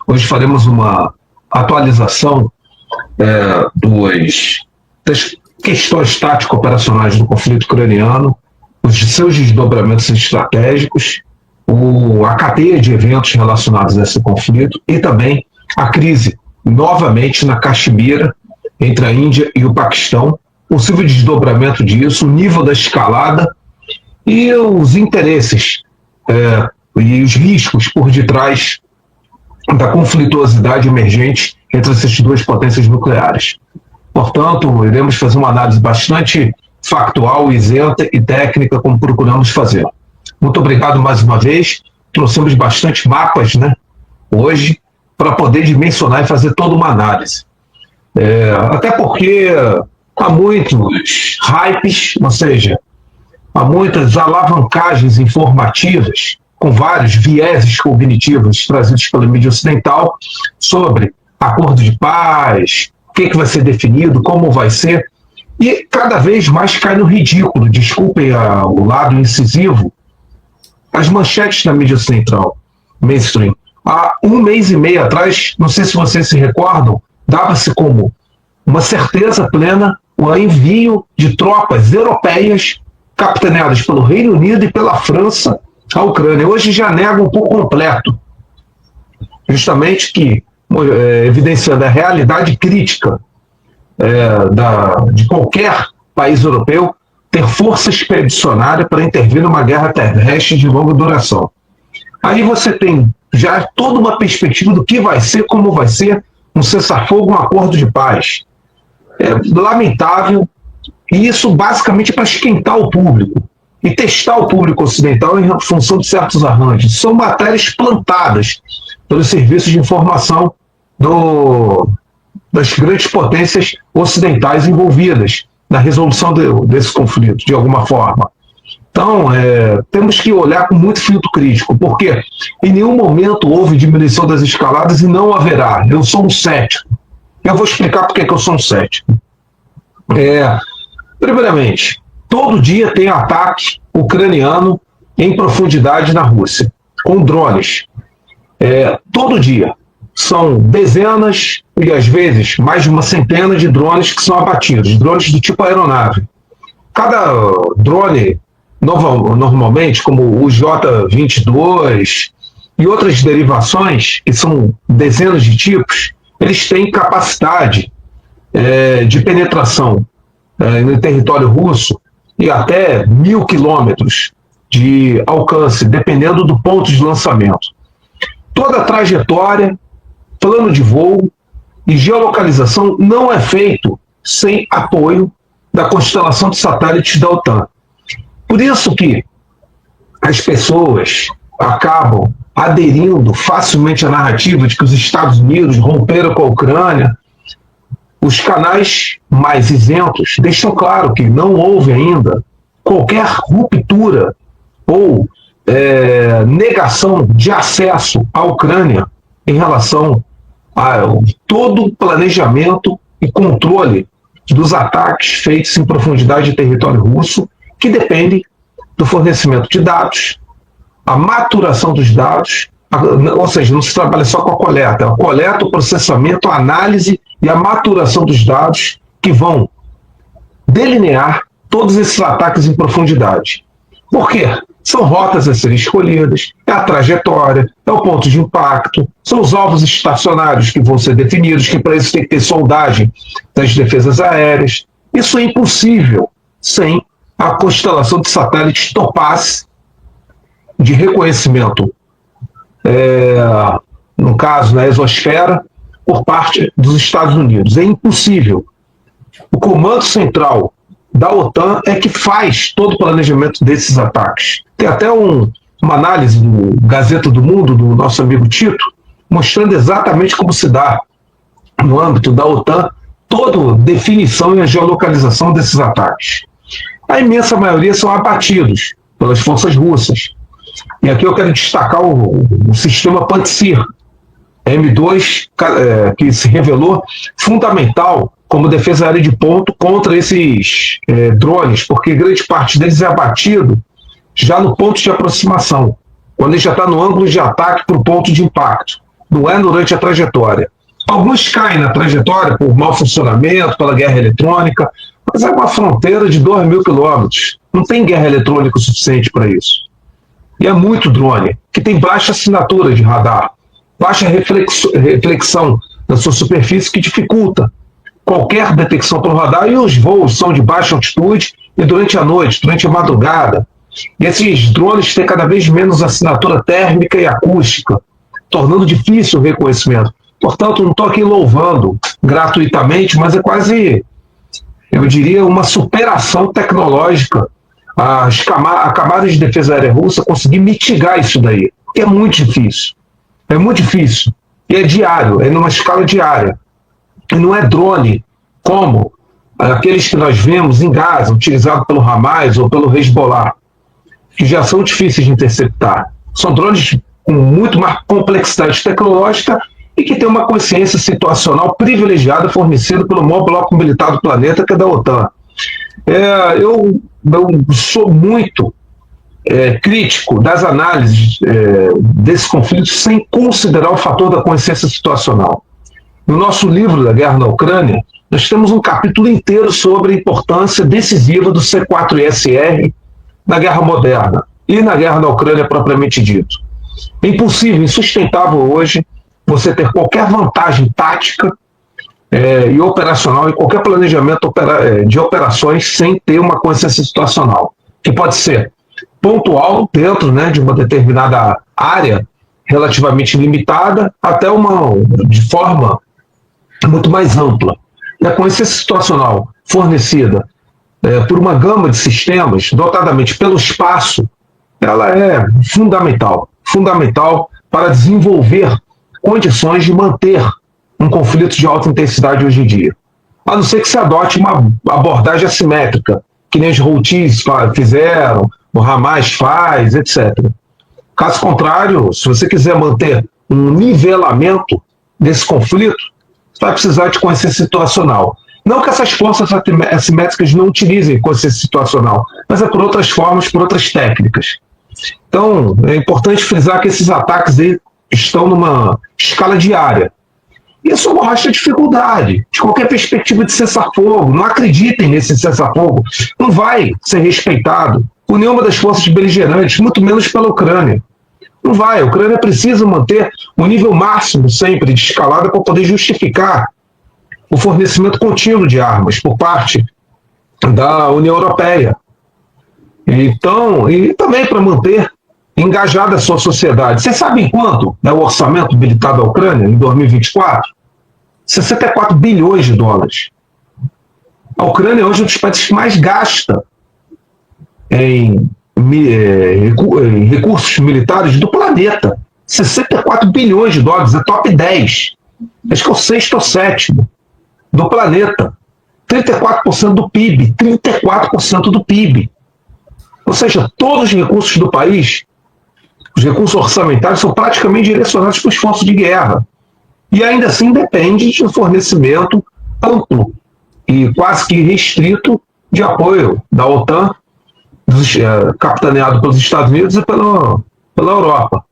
Hoje faremos uma atualização das questões tático-operacionais do conflito ucraniano, os seus desdobramentos estratégicos, a cadeia de eventos relacionados a esse conflito e também a crise, novamente na Caxemira, entre a Índia e o Paquistão, possível desdobramento disso, o nível da escalada e os interesses e os riscos por detrás da conflituosidade emergente entre essas duas potências nucleares. Portanto, iremos fazer uma análise bastante factual, isenta e técnica, como procuramos fazer. Muito obrigado mais uma vez. Trouxemos bastante mapas, hoje, para poder dimensionar e fazer toda uma análise. Até porque há muitos hypes, ou seja, há muitas alavancagens informativas com vários vieses cognitivos trazidos pela mídia ocidental sobre acordo de paz, o que vai ser definido, como vai ser, e cada vez mais cai no ridículo, desculpem o lado incisivo, as manchetes da mídia ocidental, mainstream. Há 1 mês e meio atrás, não sei se vocês se recordam, dava-se como uma certeza plena o envio de tropas europeias capitaneadas pelo Reino Unido e pela França à Ucrânia. Hoje já negam por completo, justamente evidenciando a realidade crítica de qualquer país europeu ter força expedicionária para intervir numa guerra terrestre de longa duração. Aí você tem já toda uma perspectiva do que vai ser, como vai ser um cessar-fogo, um acordo de paz. É lamentável, e isso basicamente para esquentar o público e testar o público ocidental em função de certos arranjos. São matérias plantadas pelos serviços de informação das grandes potências ocidentais envolvidas na resolução desse conflito, de alguma forma. Então, temos que olhar com muito filtro crítico, porque em nenhum momento houve diminuição das escaladas e não haverá. Eu sou um cético. Eu vou explicar por que eu sou um cético. Primeiramente, todo dia tem ataque ucraniano em profundidade na Rússia, com drones. Todo dia. São dezenas e, às vezes, mais de uma centena de drones que são abatidos, drones do tipo aeronave. Cada drone, normalmente, como o J-22 e outras derivações, que são dezenas de tipos, eles têm capacidade de penetração no território russo e até 1.000 quilômetros de alcance, dependendo do ponto de lançamento. Toda a trajetória, plano de voo e geolocalização não é feito sem apoio da constelação de satélites da OTAN. Por isso que as pessoas acabam aderindo facilmente à narrativa de que os Estados Unidos romperam com a Ucrânia. Os canais mais isentos deixam claro que não houve ainda qualquer ruptura ou negação de acesso à Ucrânia em relação a todo o planejamento e controle dos ataques feitos em profundidade de território russo, que dependem do fornecimento de dados, a maturação dos dados, ou seja, não se trabalha só com a coleta, o processamento, a análise e a maturação dos dados que vão delinear todos esses ataques em profundidade. Por quê? São rotas a serem escolhidas, é a trajetória, é o ponto de impacto, são os alvos estacionários que vão ser definidos, que para isso tem que ter sondagem das defesas aéreas. Isso é impossível sem a constelação de satélites Topaz de reconhecimento, no caso na exosfera, por parte dos Estados Unidos. É impossível. O comando central da OTAN é que faz todo o planejamento desses ataques. Tem até uma análise do Gazeta do Mundo, do nosso amigo Tito, mostrando exatamente como se dá, no âmbito da OTAN, toda a definição e a geolocalização desses ataques. A imensa maioria são abatidos pelas forças russas. E aqui eu quero destacar o sistema Pantsir M2, que se revelou fundamental como defesa aérea de ponto contra esses drones, porque grande parte deles é abatido já no ponto de aproximação, quando ele já está no ângulo de ataque para o ponto de impacto. não é durante a trajetória. Alguns caem na trajetória por mau funcionamento, pela guerra eletrônica, mas é uma fronteira de 2.000 quilômetros. Não tem guerra eletrônica o suficiente para isso. E é muito drone, que tem baixa assinatura de radar, baixa reflexão na sua superfície, que dificulta qualquer detecção pelo radar, e os voos são de baixa altitude e durante a noite, durante a madrugada. E esses drones têm cada vez menos assinatura térmica e acústica, tornando difícil o reconhecimento. Portanto, não estou aqui louvando gratuitamente, mas é quase, eu diria, uma superação tecnológica a camada de defesa aérea russa conseguir mitigar isso daí. É muito difícil. É muito difícil. E é diário, é numa escala diária. E não é drone como aqueles que nós vemos em Gaza, utilizado pelo Hamas ou pelo Hezbollah, que já são difíceis de interceptar. São drones com muito mais complexidade tecnológica e que têm uma consciência situacional privilegiada fornecida pelo maior bloco militar do planeta, que é da OTAN. Eu sou muito crítico das análises desse conflito sem considerar o fator da consciência situacional. No nosso livro da Guerra na Ucrânia, nós temos um capítulo inteiro sobre a importância decisiva do C4ISR na guerra moderna e na guerra na Ucrânia propriamente dito. É impossível, insustentável hoje você ter qualquer vantagem tática e operacional em qualquer planejamento de operações sem ter uma consciência situacional, que pode ser pontual dentro de uma determinada área relativamente limitada até de forma muito mais ampla. E a consciência situacional fornecida por uma gama de sistemas, notadamente pelo espaço, ela é fundamental para desenvolver condições de manter um conflito de alta intensidade hoje em dia. A não ser que se adote uma abordagem assimétrica, que nem os Houthis fizeram, o Hamas faz, etc. Caso contrário, se você quiser manter um nivelamento desse conflito, você vai precisar de consciência situacional. Não que essas forças assimétricas não utilizem consciência situacional, mas é por outras formas, por outras técnicas. Então, é importante frisar que esses ataques aí estão numa escala diária. Isso mostra a dificuldade de qualquer perspectiva de cessar-fogo. Não acreditem nesse cessar-fogo. Não vai ser respeitado por nenhuma das forças beligerantes, muito menos pela Ucrânia. Não vai. A Ucrânia precisa manter um nível máximo sempre de escalada para poder justificar o fornecimento contínuo de armas por parte da União Europeia. Então, e também para manter engajada a sua sociedade. Vocês sabem quanto é o orçamento militar da Ucrânia em 2024? 64 bilhões de dólares. A Ucrânia é hoje um dos países que mais gasta em recursos militares do planeta. 64 bilhões de dólares, é top 10. Acho que é o sexto ou sétimo do planeta. 34% do PIB. 34% do PIB. Ou seja, todos os recursos do país, os recursos orçamentários, são praticamente direcionados para os esforço de guerra. E ainda assim depende de um fornecimento amplo e quase que restrito de apoio da OTAN, capitaneado pelos Estados Unidos e pela Europa.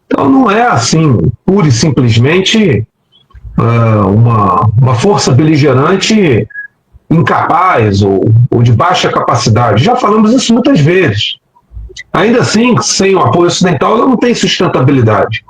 Então não é assim, pura e simplesmente uma força beligerante incapaz ou de baixa capacidade. Já falamos isso muitas vezes. Ainda assim, sem o apoio ocidental, ela não tem sustentabilidade.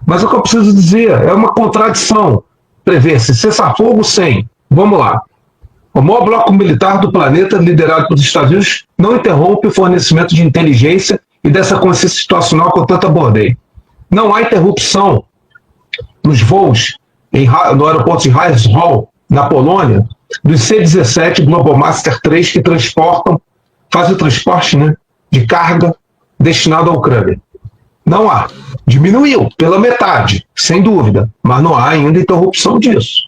Mas o que eu preciso dizer é uma contradição prever-se cessar-fogo sem. Vamos lá. O maior bloco militar do planeta, liderado pelos Estados Unidos, não interrompe o fornecimento de inteligência e dessa consciência situacional que eu tanto abordei. Não há interrupção nos voos no aeroporto de Hall, na Polônia, dos C-17 Globomaster 3 que fazem o transporte de carga destinado à Ucrânia. Não há. Diminuiu pela metade, sem dúvida, mas não há ainda interrupção disso.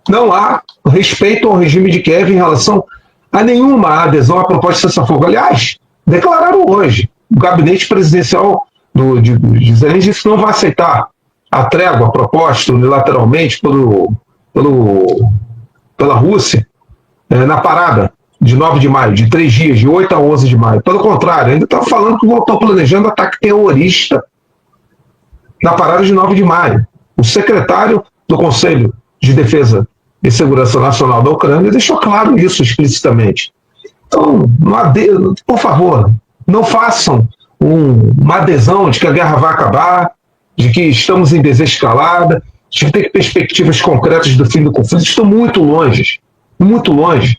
Não há respeito ao regime de Kiev em relação a nenhuma adesão à proposta de cessar-fogo. Aliás, declararam hoje, o gabinete presidencial de Zelensky disse que não vai aceitar a trégua proposta unilateralmente pela Rússia na parada de 9 de maio, de 3 dias, de 8 a 11 de maio. Pelo contrário, ainda está falando que estão planejando ataque terrorista na parada de 9 de maio. O secretário do Conselho de Defesa e Segurança Nacional da Ucrânia deixou claro isso explicitamente. Então, por favor, não façam uma adesão de que a guerra vai acabar, de que estamos em desescalada, de que tem perspectivas concretas do fim do conflito. Estão muito longe, muito longe.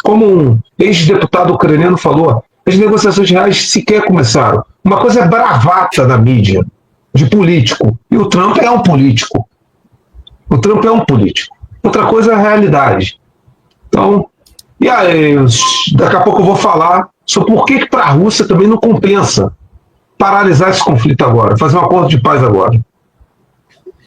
Como um ex-deputado ucraniano falou, as negociações reais sequer começaram. Uma coisa é bravata na mídia, de político, e o Trump é um político. O Trump é um político. Outra coisa é a realidade. Então, e aí, daqui a pouco eu vou falar sobre por que para a Rússia também não compensa paralisar esse conflito agora, fazer um acordo de paz agora.